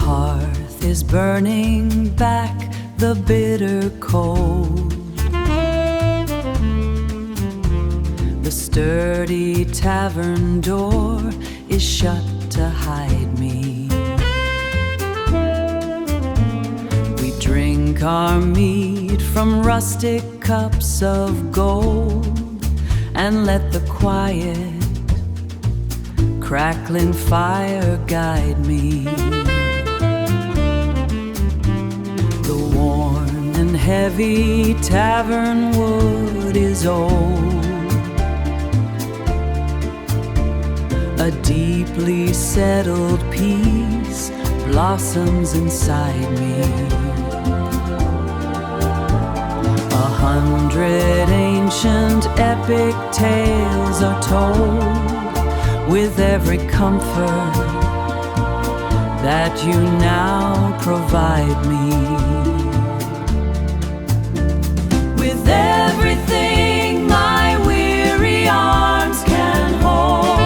hearth is burning back the bitter cold. The sturdy tavern door is shut to hide me. We drink our mead from rustic cups of gold and let the quiet, crackling fire guide me. The worn and heavy tavern wood is old. A deeply settled peace blossoms inside me. 100 ancient epic tales are told with every comfort that you now provide me. With everything my weary arms can hold,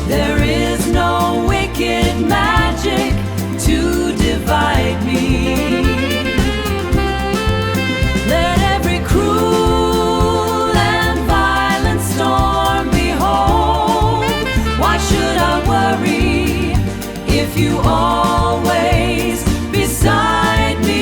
there is no wicked magic to divide me. Let every cruel and violent storm behold. Why should I worry if you always beside me?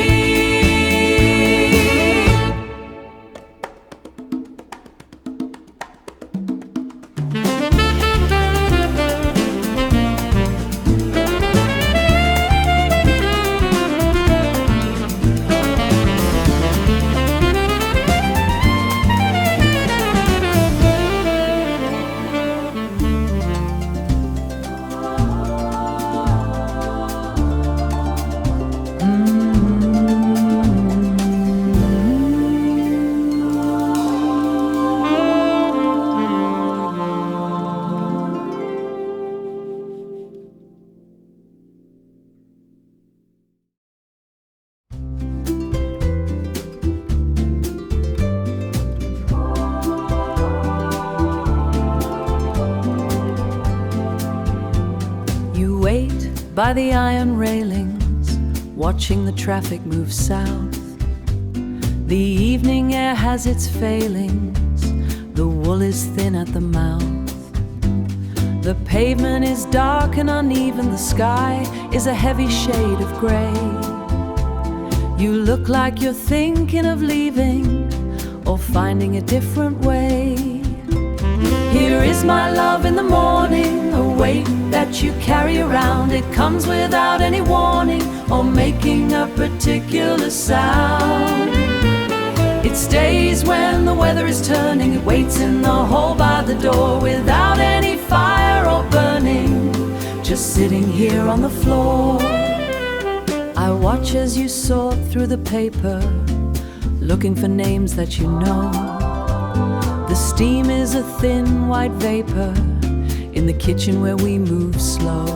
By the iron railings, watching the traffic move south. The evening air has its failings, the wool is thin at the mouth. The pavement is dark and uneven, the sky is a heavy shade of gray. You look like you're thinking of leaving or finding a different way. Here is my love in the morning, a weight that you carry around. It comes without any warning or making a particular sound. It stays when the weather is turning. It waits in the hall by the door without any fire or burning, just sitting here on the floor. I watch as you sort through the paper, looking for names that you know. The steam is a thin white vapor in the kitchen where we move slow.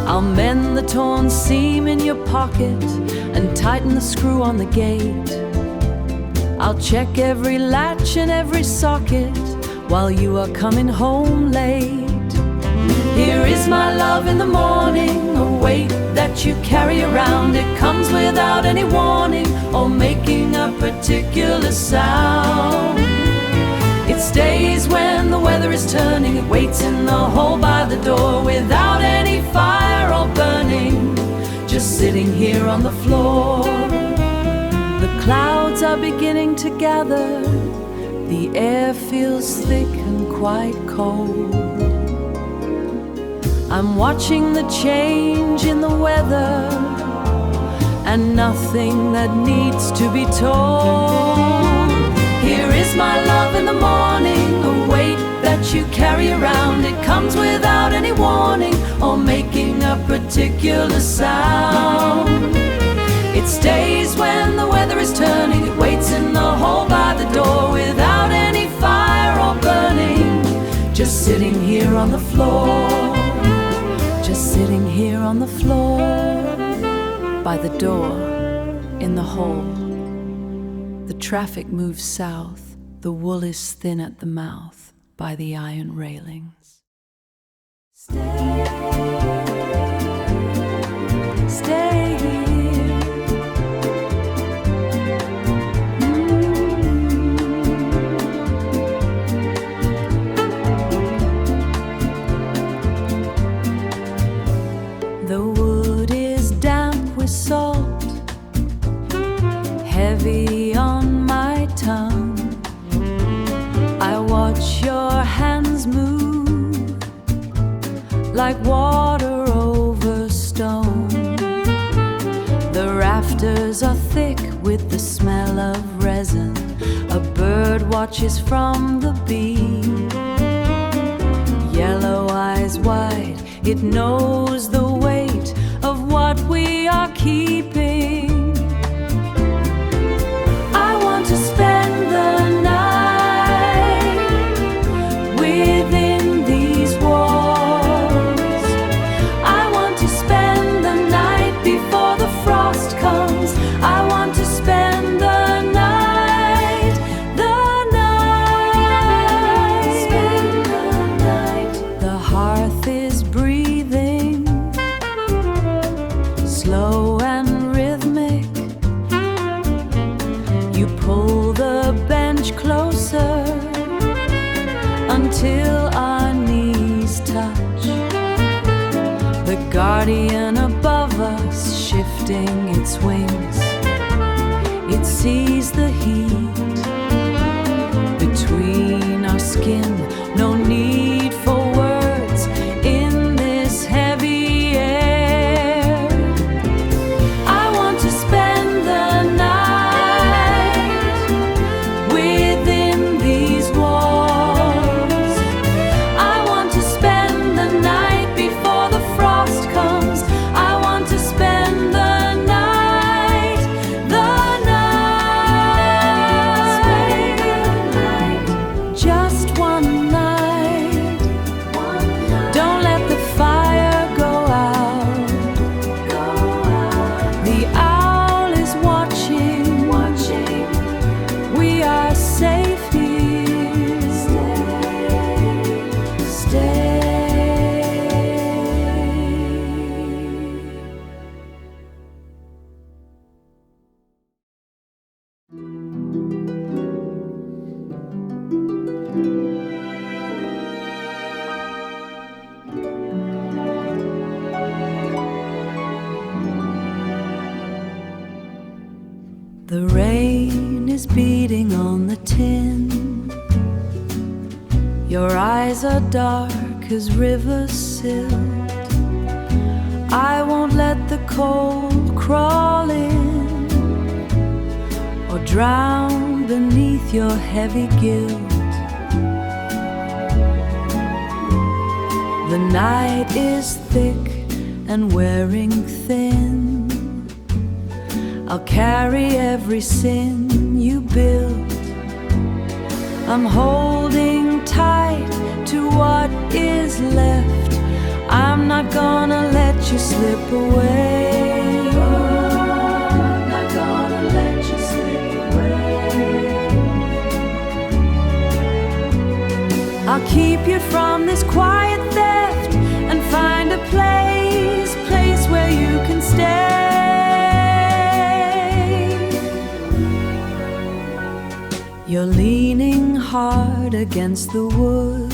I'll mend the torn seam in your pocket and tighten the screw on the gate. I'll check every latch and every socket while you are coming home late. Here is my love in the morning, a weight that you carry around. It comes without any warning or making a particular sound. It stays when the weather is turning. It waits in the hall by the door without any fire or burning, just sitting here on the floor. The clouds are beginning to gather. The air feels thick and quite cold. I'm watching the change in the weather and nothing that needs to be told. Here is my love in the morning, a weight that you carry around. It comes without any warning or making a particular sound. It stays when the weather is turning. It waits in the hall by the door without any fire or burning, just sitting here on the floor. Just sitting here on the floor by the door in the hall. The traffic moves south, the wool is thin at the mouth by the iron railings. Stay here. The wood is damp with salt, heavy on my tongue. I watch your hands move like water over stone. The rafters are thick with the smell of resin. A bird watches from the beam. Yellow eyes wide, it knows the weight of what we are keeping. I want to spend the night within these walls. I want to spend the night before the frost comes. I want to spend the night, the night. Spend the night. The hearth is breathing, slow and rhythmic. You pull the bench closer until our knees touch. The guardian above us shifting its wings, it sees the heat between our skin. No need for words in this heavy air. I want to spend the night within these walls. I want to spend the night before the frost comes. I want to spend the night, the night. Just one night. Don't let the fire go out. The owl is watching. We are safe here. Stay. The rain is beating on the tin. Your eyes are dark as river silt. I won't let the cold crawl in or drown beneath your heavy guilt. The night is thick and wearing thin. I'll carry every sin you built. I'm holding tight to what is left. I'm not gonna let you slip away. I'm not gonna let you slip away. I'll keep you from this quiet theft and find a place where you can stay. You're leaning hard against the wood.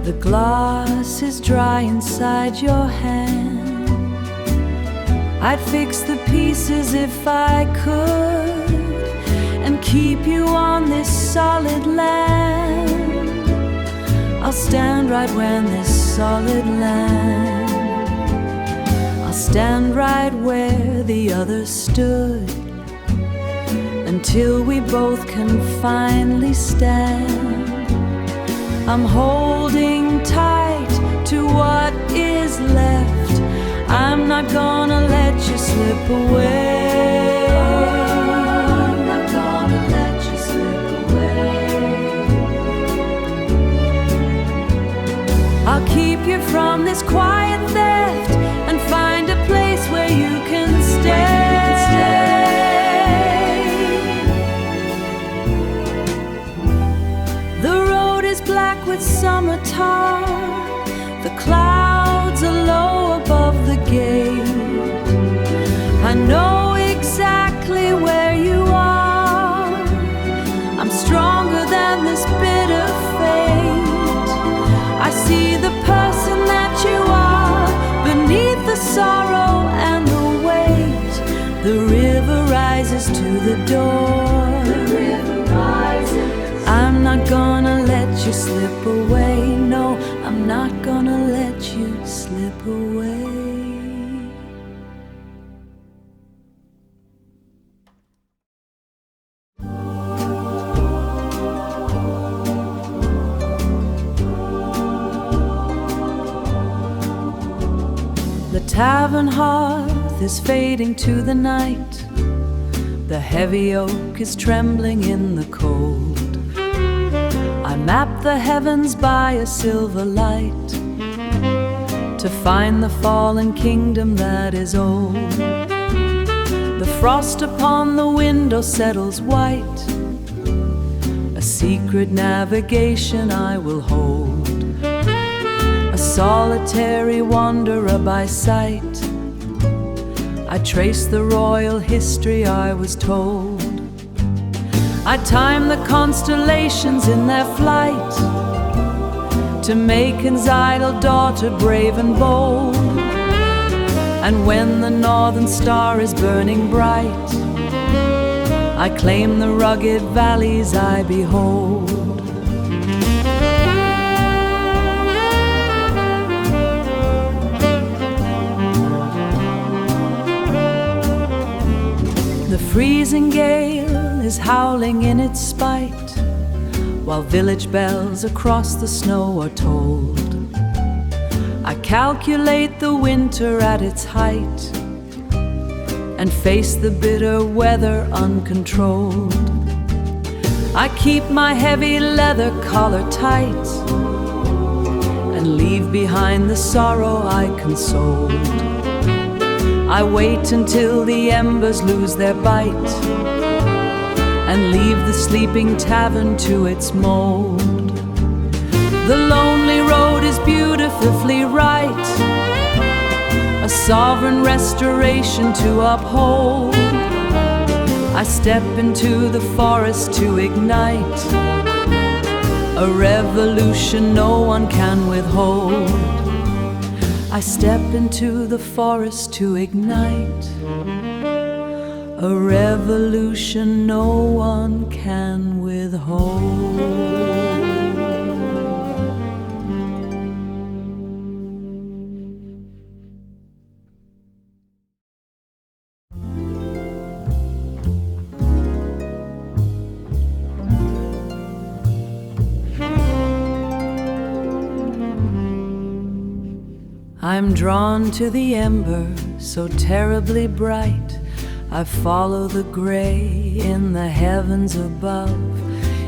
The glass is dry inside your hand. I'd fix the pieces if I could and keep you on this solid land. I'll stand right where this solid land. I'll stand right where the others stood until we both can finally stand. I'm holding tight to what is left. I'm not gonna let you slip away. I'm not gonna let you slip away. I'll keep you from this quiet theft and find a place where you can stay. The road is black with summer tar. the door. The river rises. I'm not gonna let you slip away. No, I'm not gonna let you slip away. The tavern hearth is fading to the night. The heavy oak is trembling in the cold. I map the heavens by a silver light to find the fallen kingdom that is old. The frost upon the window settles white. A secret navigation I will hold. A solitary wanderer by sight. I trace the royal history I was told. I time the constellations in their flight to Macon's idle daughter brave and bold. And when the northern star is burning bright, I claim the rugged valleys I behold. The freezing gale is howling in its spite, while village bells across the snow are tolled. I calculate the winter at its height and face the bitter weather uncontrolled. I keep my heavy leather collar tight and leave behind the sorrow I consoled. I wait until the embers lose their bite and leave the sleeping tavern to its mold. The lonely road is beautifully right, a sovereign restoration to uphold. I step into the forest to ignite a revolution no one can withhold. I step into the forest to ignite a revolution no one can withhold. I'm drawn to the ember so terribly bright. I follow the gray in the heavens above.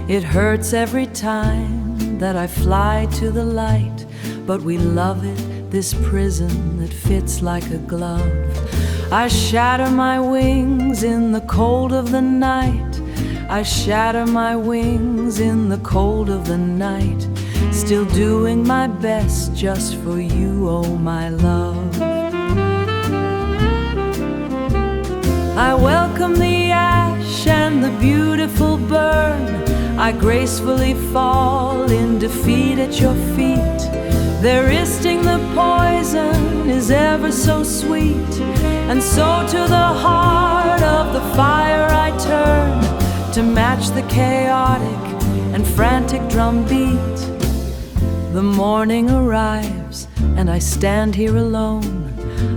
It hurts every time that I fly to the light, but we love it, this prison that fits like a glove. I shatter my wings in the cold of the night. I shatter my wings in the cold of the night. Still doing my best just for you, oh my love. I welcome the ash and the beautiful burn. I gracefully fall in defeat at your feet. Their isting the poison is ever so sweet, and so to the heart of the fire I turn to match the chaotic and frantic drum beat. The morning arrives and I stand here alone.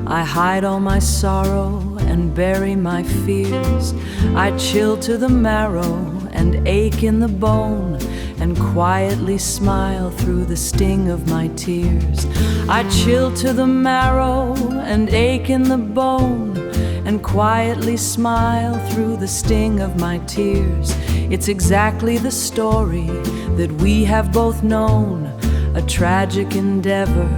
I hide all my sorrow and bury my fears. I chill to the marrow and ache in the bone, and quietly smile through the sting of my tears. I chill to the marrow and ache in the bone, and quietly smile through the sting of my tears. It's exactly the story that we have both known, a tragic endeavor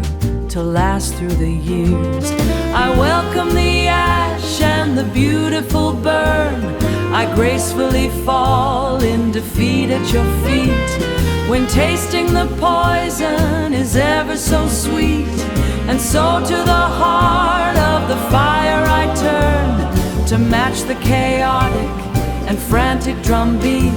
to last through the years. I welcome the ash and the beautiful burn. I gracefully fall in defeat at your feet. When tasting the poison is ever so sweet, and so to the heart of the fire I turn to match the chaotic and frantic drum beat.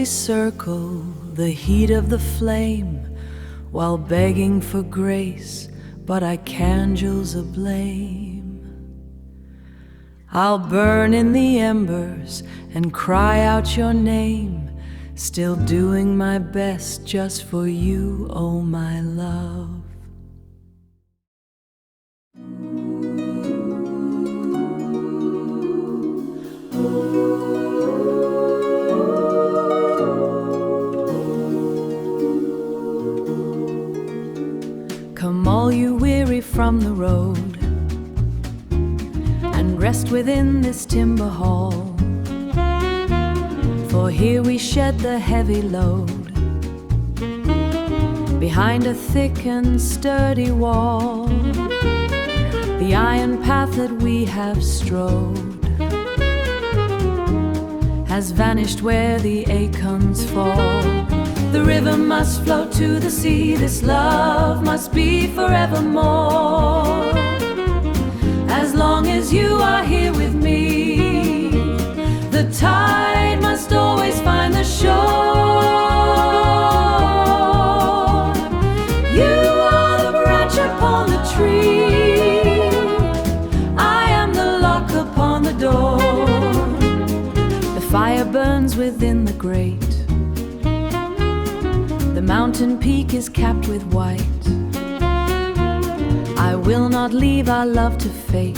endlessly circle the heat of the flame while begging for grace, but I candles a blame. I'll burn in the embers and cry out your name, still doing my best just for you, oh my love. Come all you weary from the road, and rest within this timber hall, for here we shed the heavy load behind a thick and sturdy wall. The iron path that we have strode has vanished where the acorns fall. The river must flow to the sea, this love must be forevermore. As long as you are here with me, the tide must always find the shore. You are the branch upon the tree, I am the lock upon the door. The fire burns within the grate, the mountain peak is capped with white. I will not leave our love to fate,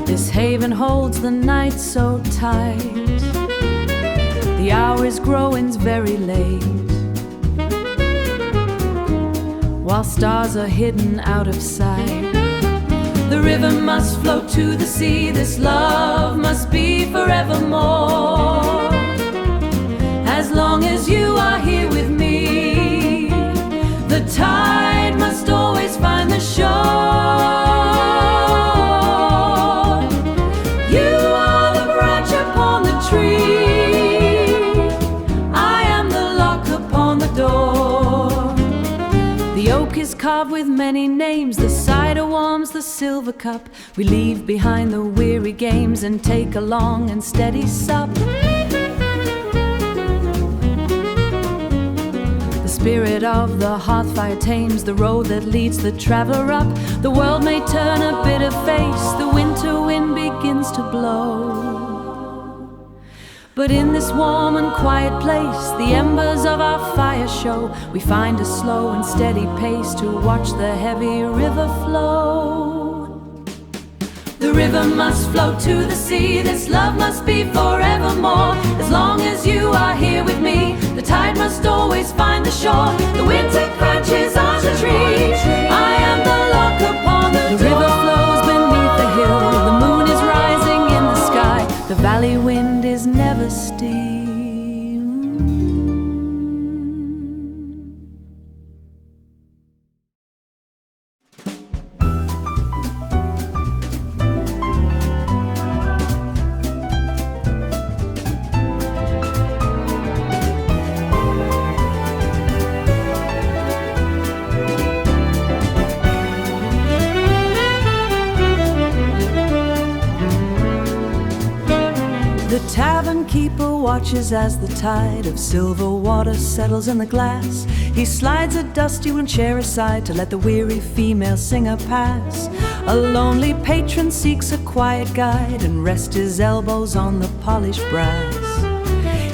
this haven holds the night so tight. The hour is growing very late, while stars are hidden out of sight. The river must flow to the sea, this love must be forevermore. As long as you are here with me, the tide must always find the shore. You are the branch upon the tree, I am the lock upon the door. The oak is carved with many names, the cider warms the silver cup. We leave behind the weary games and take a long and steady sup. The spirit of the hearthfire tames the road that leads the traveler up. The world may turn a bitter face, the winter wind begins to blow, but in this warm and quiet place, the embers of our fire show. We find a slow and steady pace to watch the heavy river flow. The river must flow to the sea, this love must be forevermore. As long as you are here with me, the tide must always find the shore. The winter crunches on the tree, I am the lock upon the door. The river flows beneath the hill, the moon is rising in the sky. The valley wind is never still. The tavern keeper watches as the tide of silver water settles in the glass. He slides a dusty one chair aside to let the weary female singer pass. A lonely patron seeks a quiet guide and rests his elbows on the polished brass.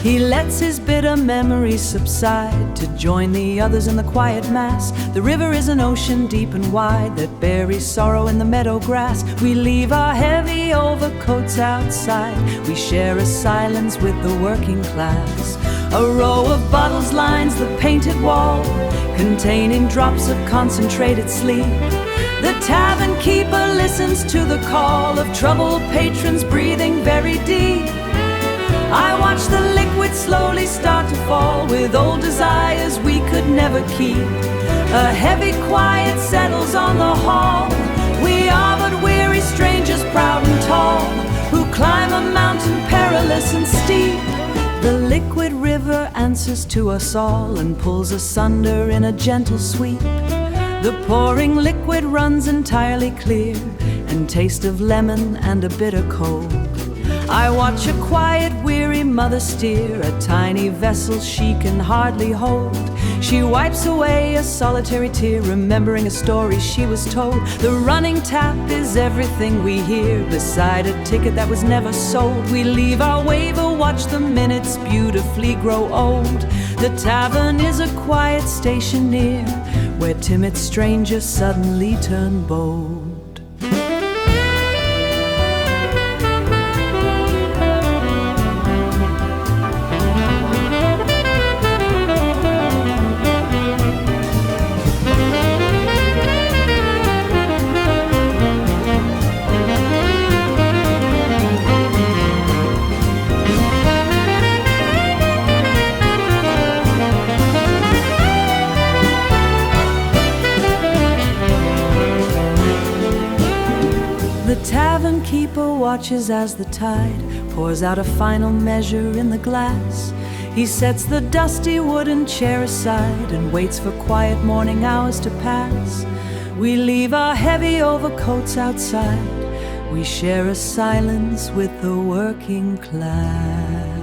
He lets his bitter memories subside to join the others in the quiet mass. The river is an ocean deep and wide that buries sorrow in the meadow grass. We leave our heavy overcoats outside, we share a silence with the working class. A row of bottles lines the painted wall, containing drops of concentrated sleep. The tavern keeper listens to the call of troubled patrons breathing very deep. I watch the liquid slowly start to fall, with old desires we could never keep. A heavy quiet settles on the hall. We are but weary strangers, proud and tall, who climb a mountain perilous and steep. The liquid river answers to us all and pulls asunder in a gentle sweep. The pouring liquid runs entirely clear, and taste of lemon and a bitter cold. I watch a quiet, weary mother steer a tiny vessel she can hardly hold. She wipes away a solitary tear, remembering a story she was told. The running tap is everything we hear, beside a ticket that was never sold. We leave our waiver, watch the minutes beautifully grow old. The tavern is a quiet station near, where timid strangers suddenly turn bold. The tavern keeper watches as the tide pours out a final measure in the glass. He sets the dusty wooden chair aside and waits for quiet morning hours to pass. We leave our heavy overcoats outside. We share a silence with the working class.